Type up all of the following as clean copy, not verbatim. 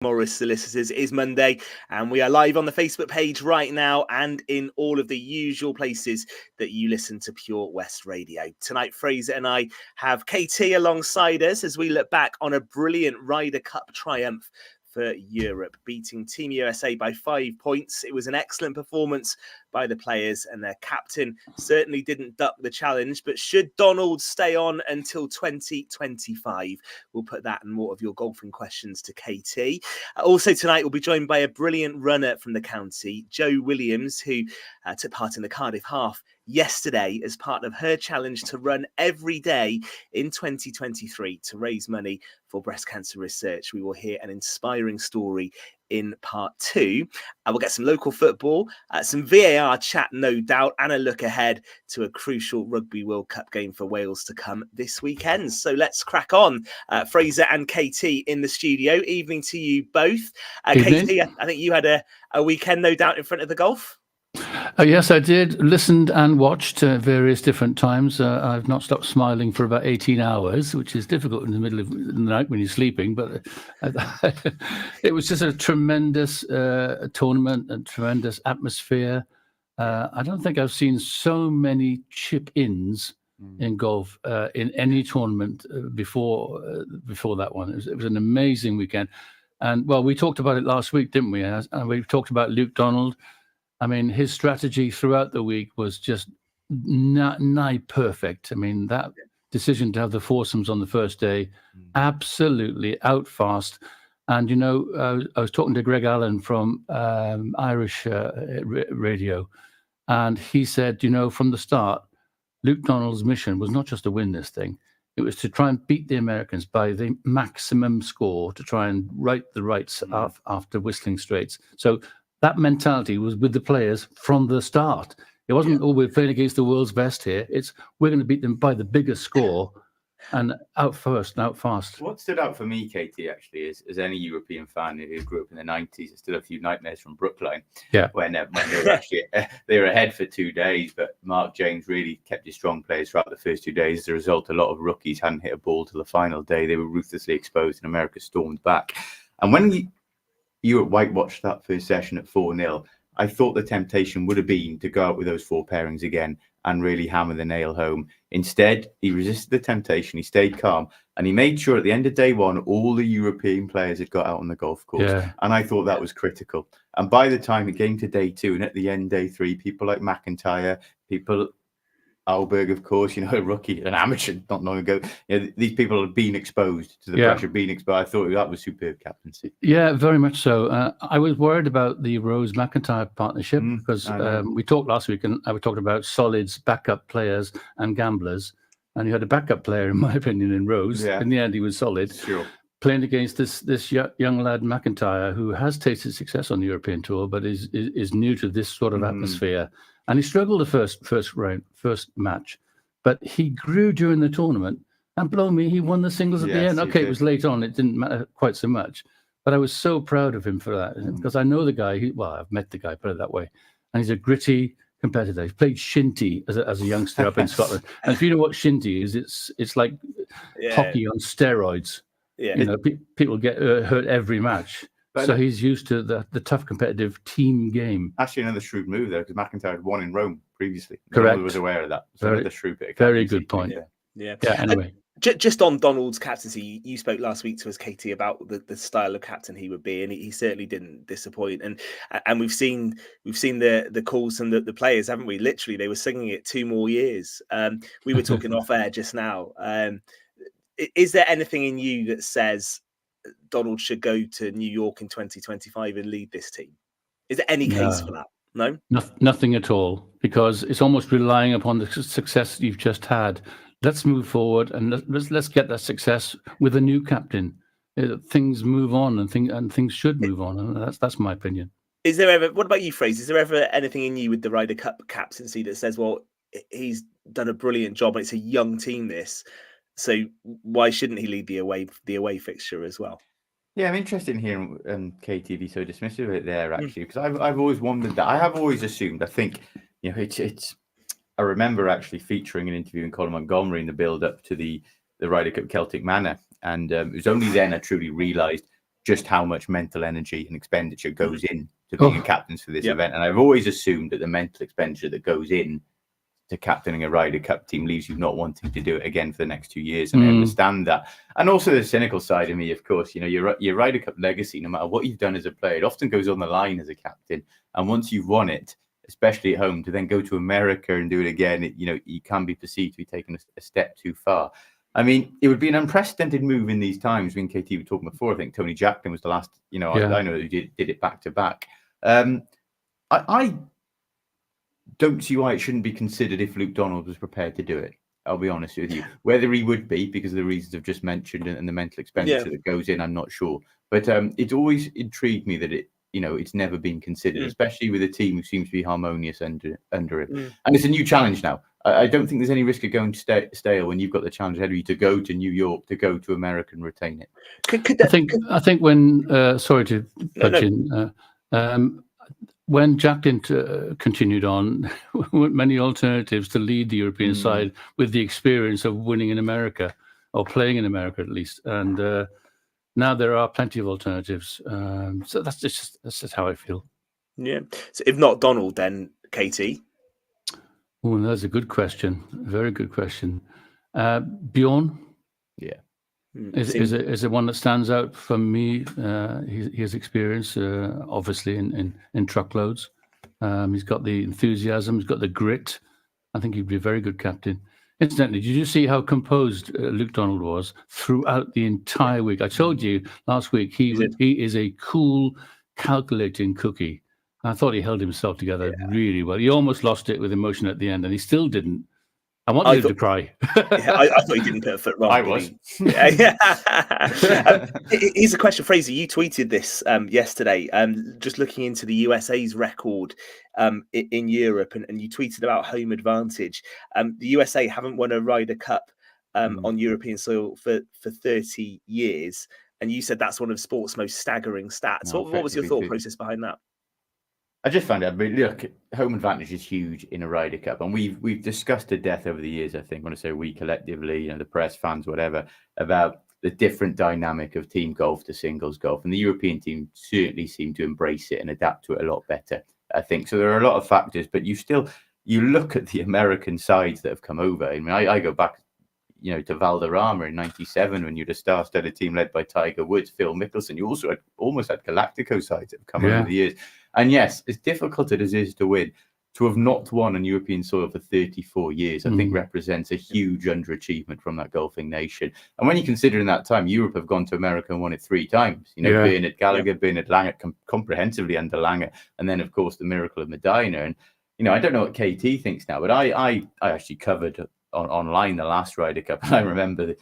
Morris Solicitors. It is Monday and we are live on the Facebook page right now and in all of the usual places that you listen to Pure West Radio. Tonight, Fraser and I have KT alongside us as we look back on a brilliant Ryder Cup triumph for Europe, beating Team USA by 5 points. It was an excellent performance by the players, and their captain certainly didn't duck the challenge. But should Donald stay on until 2025? We'll put that and more of your golfing questions to KT. Also tonight, we'll be joined by a brilliant runner from the county, Jo Williams, who took part in the Cardiff Half yesterday as part of her challenge to run every day in 2023 to raise money for breast cancer research. We will hear an inspiring story in part 2. We'll get some local football, some VAR chat, no doubt, and a look ahead to a crucial Rugby World Cup game for Wales to come this weekend. So let's crack on. Fraser and KT in the studio. Evening to you both. KT, I think you had a weekend, no doubt, in front of the golf. Yes, I did. Listened and watched various different times. I've not stopped smiling for about 18 hours, which is difficult in the middle of the night when you're sleeping. But it was just a tremendous tournament, a tremendous atmosphere. I don't think I've seen so many chip-ins in golf in any tournament before that one. It was an amazing weekend. And, well, we talked about it last week, didn't we? And we talked about Luke Donald. I mean, his strategy throughout the week was just nigh perfect. I mean, that decision to have the foursomes on the first day, absolutely out fast. And, you know, I was talking to Greg Allen from Irish radio, and he said, you know, from the start, Luke Donald's mission was not just to win this thing. It was to try and beat the Americans by the maximum score, to try and right the rights after Whistling Straits. So that mentality was with the players from the start. It wasn't, we're playing against the world's best here. It's, we're going to beat them by the biggest score and out first and out fast. What stood out for me, KT, actually, is as any European fan who grew up in the 90s, there's still a few nightmares from Brookline. When they were actually they were ahead for 2 days, but Mark James really kept his strong players throughout the first 2 days. As a result, a lot of rookies hadn't hit a ball till the final day. They were ruthlessly exposed, and America stormed back. And when Europe whitewashed that first session at 4-0, I thought the temptation would have been to go out with those 4 pairings again and really hammer the nail home. Instead, he resisted the temptation, he stayed calm, and he made sure at the end of day one, all the European players had got out on the golf course. And I thought that was critical. And by the time it came to day 2 and at the end, day 3, people like McIntyre, people Alberg, of course, you know, a rookie, an amateur not long ago. You know, these people have been exposed to the pressure, being exposed. I thought that was superb captaincy. Yeah, very much so. I was worried about the Rose McIntyre partnership because we talked last week, and I was talking about solids, backup players, and gamblers. And you had a backup player, in my opinion, in Rose. In the end, he was solid. Playing against this young lad McIntyre, who has tasted success on the European tour, but is new to this sort of atmosphere. And he struggled the first match, but he grew during the tournament. And blow me, he won the singles at the end. Okay, it was late on; it didn't matter quite so much. But I was so proud of him for that because I know the guy. Well, I've met the guy, put it that way, and he's a gritty competitor. He played shinty as a youngster up in Scotland. And if you know what shinty is, it's like hockey on steroids. You know, people get hurt every match. But so he's used to the tough competitive team game. Actually, another shrewd move there because McIntyre had won in Rome previously. Correct. No one was aware of that. So another shrewd bit of very good point. Anyway. Just on Donald's captaincy, you spoke last week to us, KT, about the style of captain he would be, and he certainly didn't disappoint. And we've seen the calls from the players, haven't we? Literally, they were singing it 2 more years. We were talking off air just now. Is there anything in you that says Donald should go to New York in 2025 and lead this team? Is there any case for that? No? Nothing at all, because it's almost relying upon the success you've just had. Let's move forward and let's get that success with a new captain. Things move on and things should move on. And that's my opinion. Is there ever, what about you, Fraser? Is there ever anything in you with the Ryder Cup captaincy that says, well, he's done a brilliant job and it's a young team, this, so why shouldn't he lead the away fixture as well? Yeah, I'm interested in hearing KT be so dismissive of it there, actually, because I've always wondered that. I have always assumed, I think, you know, it's. I remember actually featuring an interview in Colin Montgomery in the build-up to the Ryder Cup Celtic Manor, and it was only then I truly realised just how much mental energy and expenditure goes in to being a captain for this event. And I've always assumed that the mental expenditure that goes in to captaining a Ryder Cup team leaves you not wanting to do it again for the next 2 years. And I understand that. And also the cynical side of me, of course, you know, your Ryder Cup legacy, no matter what you've done as a player, it often goes on the line as a captain. And once you've won it, especially at home, to then go to America and do it again, you know, you can be perceived to be taking a step too far. I mean, it would be an unprecedented move in these times. When KT were talking before, I think Tony Jacklin was the last, you know, I know who did it back to back. I don't see why it shouldn't be considered if Luke Donald was prepared to do it. I'll be honest with you. Whether he would be, because of the reasons I've just mentioned and the mental expenditure that goes in, I'm not sure. But it's always intrigued me that it's never been considered, especially with a team who seems to be harmonious under him. And it's a new challenge now. I don't think there's any risk of going stale when you've got the challenge ahead of you to go to New York, to go to America and retain it. I think when sorry to budge in. When Jacklin continued on, many alternatives to lead the European side with the experience of winning in America, or playing in America at least. And now there are plenty of alternatives. So that's just how I feel. Yeah. So if not Donald, then KT? Oh, that's a good question. Very good question. Bjorn? Yeah. Is it one that stands out for me? His experience, obviously, in truckloads. He's got the enthusiasm. He's got the grit. I think he'd be a very good captain. Incidentally, did you see how composed Luke Donald was throughout the entire week? I told you last week he is a cool, calculating cookie. I thought he held himself together really well. He almost lost it with emotion at the end, and he still didn't. I wanted him to cry. I thought he didn't put a foot wrong. I was. Here's a question, Fraser. You tweeted this yesterday, just looking into the USA's record in Europe, and you tweeted about home advantage. The USA haven't won a Ryder Cup on European soil for 30 years. And you said that's one of sport's most staggering stats. What was your thought process behind that? I just found out, but look, home advantage is huge in a Ryder Cup, and we've discussed to death over the years. I think when I say we collectively, you know, the press, fans, whatever, about the different dynamic of team golf to singles golf, and the European team certainly seem to embrace it and adapt to it a lot better. I think so. There are a lot of factors, but you look at the American sides that have come over. I mean, I go back, you know, to Valderrama in '97 when you had a star-studded team led by Tiger Woods, Phil Mickelson. You also almost had Galactico sides that have come over the years. And yes, as difficult as it is to win, to have not won on European soil for 34 years, I think represents a huge underachievement from that golfing nation. And when you consider in that time, Europe have gone to America and won it 3 times. You know, Bernard Gallagher, Bernard Langer, comprehensively under Langer, and then, of course, the miracle of Medina. And, you know, I don't know what KT thinks now, but I actually covered online the last Ryder Cup. And I remember the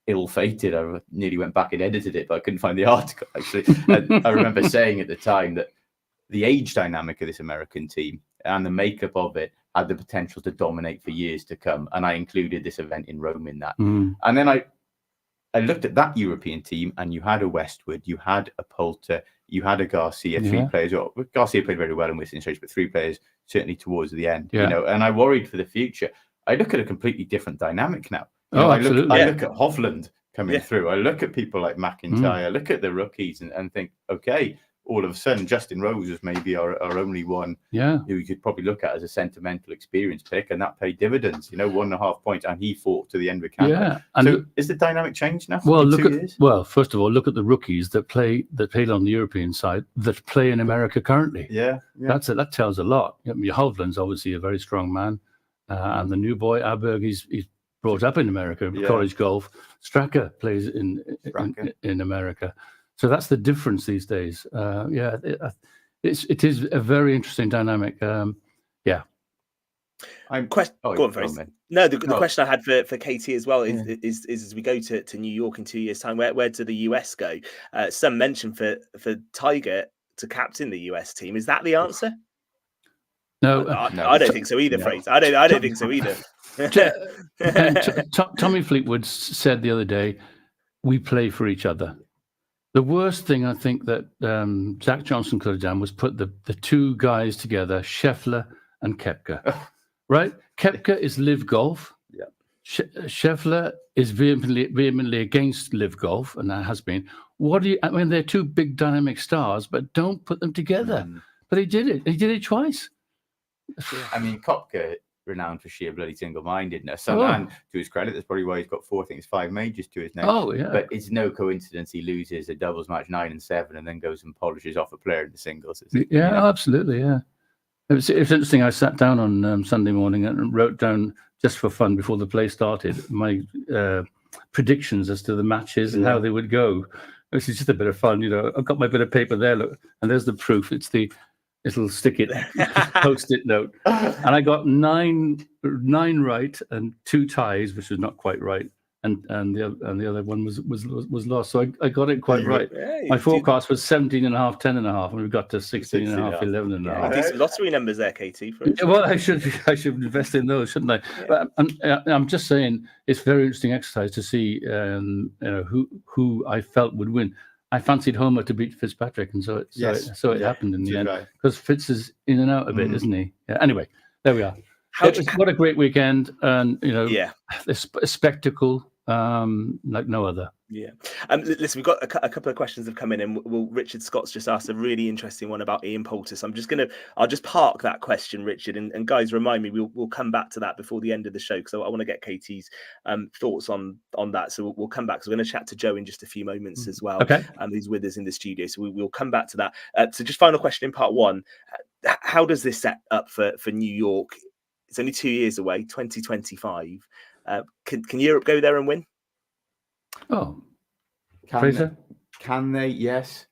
ill-fated, I nearly went back and edited it, but I couldn't find the article, actually. I remember saying at the time that the age dynamic of this American team and the makeup of it had the potential to dominate for years to come. And I included this event in Rome in that. And then I looked at that European team, and you had a Westwood, you had a Poulter, you had a Garcia, 3 players. Well, Garcia played very well in Western States, but 3 players certainly towards the end. You know, and I worried for the future. I look at a completely different dynamic now. I look at Hovland coming through. I look at people like McIntyre. I look at the rookies and think, okay, all of a sudden, Justin Rose was maybe our only one who you could probably look at as a sentimental experience pick, and that paid dividends. You know, 1.5 points, and he fought to the end of Canada. Yeah, and so is the dynamic changed now? Well, first of all, look at the rookies that played on the European side that play in America currently. That tells a lot. I mean, Hovland's obviously a very strong man, and the new boy Aberg, he's brought up in America, college golf. Straka plays in America. So that's the difference these days. It is a very interesting dynamic. Go on, Fraser. No, the question I had for KT as well is as we go to New York in 2 years' time, where do the US go? Some mention for Tiger to captain the US team. Is that the answer? No, I don't think so either, Fraser. I don't think so either. Tommy Fleetwood said the other day, "We play for each other." The worst thing I think that Zach Johnson could have done was put the 2 guys together, Scheffler and Koepka. Right? Koepka is live golf. Scheffler is vehemently against live golf, and that has been. I mean, they're two big dynamic stars, but don't put them together. But he did it. He did it twice. I mean, Kopka, renowned for sheer bloody single-mindedness. And to his credit, that's probably why he's got 5 majors to his name. Oh, yeah. But it's no coincidence he loses a doubles match 9 and 7 and then goes and polishes off a player in the singles. Yeah, absolutely, yeah. It was interesting. I sat down on Sunday morning and wrote down, just for fun before the play started, my predictions as to the matches and how they would go. This is just a bit of fun, I've got my bit of paper there, look, and there's the proof. It's the little stick-it, post-it note. And I got nine right and 2 ties, which was not quite right. And the other one was lost. So I got it quite right. Yeah, my forecast was 17.5, 10.5, and we got to 16.5, 11.5. Decent lottery numbers there, KT. Well, I should invest in those, shouldn't I? Yeah. But I'm just saying it's very interesting exercise to see who I felt would win. I fancied Homer to beat Fitzpatrick, and so it happened in the end, because Fitz is in and out a bit, isn't he? Yeah. Anyway, there we are. What a great weekend, and a spectacle like no other. Yeah. Listen, we've got a couple of questions have come in, and Richard Scott's just asked a really interesting one about Ian Poulter. So I'll just park that question, Richard, and guys, remind me, we'll come back to that before the end of the show, because I want to get KT's thoughts on that. So we'll come back, because we're going to chat to Joe in just a few moments as well. Okay. He's with us in the studio, so we'll come back to that. So just final question in part 1: how does this set up for New York? It's only 2 years away, 2025. Can Europe go there and win? Oh, can they? Yes.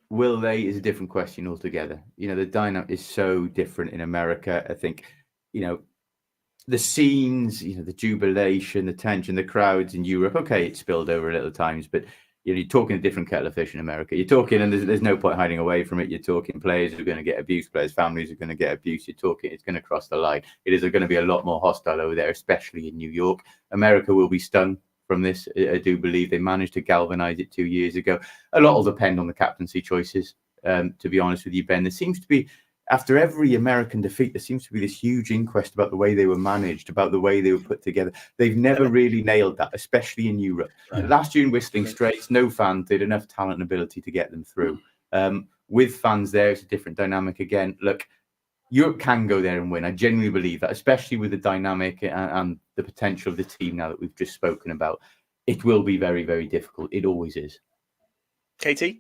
Will they is a different question altogether. The dynamic is so different in America. I think, the scenes, the jubilation, the tension, the crowds in Europe. Okay, it spilled over a little times, but you're talking a different kettle of fish in America. You're talking, and there's no point hiding away from it. You're talking players who are going to get abused, players' families are going to get abused. You're talking, it's going to cross the line. It is going to be a lot more hostile over there, especially in New York. America will be stung from this. I do believe they managed to galvanize it 2 years ago. A lot will depend on the captaincy choices, to be honest with you, Ben. There seems to be, after every American defeat, there seems to be this huge inquest about the way they were managed, about the way they were put together. They've never really nailed that, especially in Europe. Right. Last year in Whistling Straits, no fans, they had enough talent and ability to get them through. With fans there, it's a different dynamic again. Look, Europe can go there and win. I genuinely believe that, especially with the dynamic and the potential of the team now that we've just spoken about. It will be very, very difficult. It always is. KT?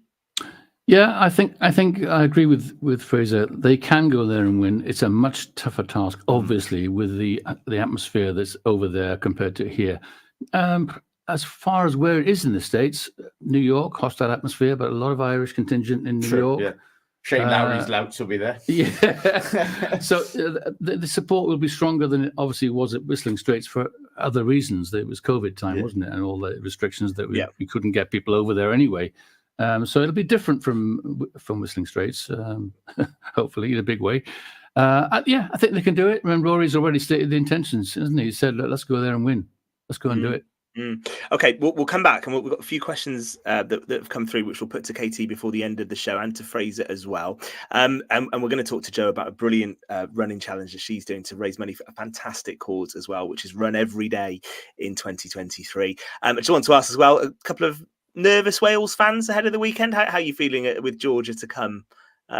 Yeah, I think I agree with Fraser. They can go there and win. It's a much tougher task, obviously, with the atmosphere that's over there compared to here. As far as where it is in the States, New York, hostile atmosphere, but a lot of Irish contingent in New York. Yeah. Shane Lowry's louts will be there. Yeah. So the support will be stronger than it obviously was at Whistling Straits for other reasons. It was COVID time, wasn't it? And all the restrictions that we couldn't get people over there anyway. So it'll be different from Whistling Straits, hopefully in a big way. I think they can do it. Remember, Rory's already stated the intentions, hasn't he? He said, let's go there and win. Let's go and do it. Okay, we'll come back, and we've got a few questions that have come through, which we'll put to KT before the end of the show, and to Fraser as well. And we're going to talk to Jo about a brilliant running challenge that she's doing to raise money for a fantastic cause as well, which is Run Every Day in 2023. I just want to ask as well, a couple of nervous Wales fans ahead of the weekend. How are you feeling with Georgia to come,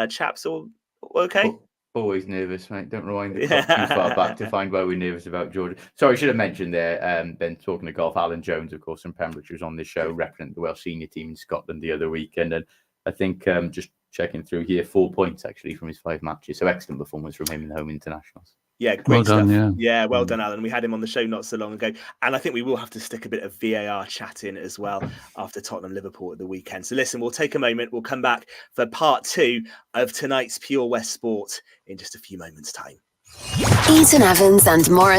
chaps? All okay? Always nervous, mate. Don't rewind the clock too far back to find why we're nervous about Georgia. Sorry, I should have mentioned there, Ben, talking to golf, Alan Jones, of course, from Pembrokeshire, was on this show, representing the Welsh senior team in Scotland the other weekend. And I think just checking through here, 4 points actually from his 5 matches. So excellent performance from him in the home internationals. Yeah, great stuff. Well done, Alan. We had him on the show not so long ago. And I think we will have to stick a bit of VAR chat in as well after Tottenham-Liverpool at the weekend. So listen, we'll take a moment. We'll come back for part 2 of tonight's Pure West Sport in just a few moments' time. Eaton-Evans and Morris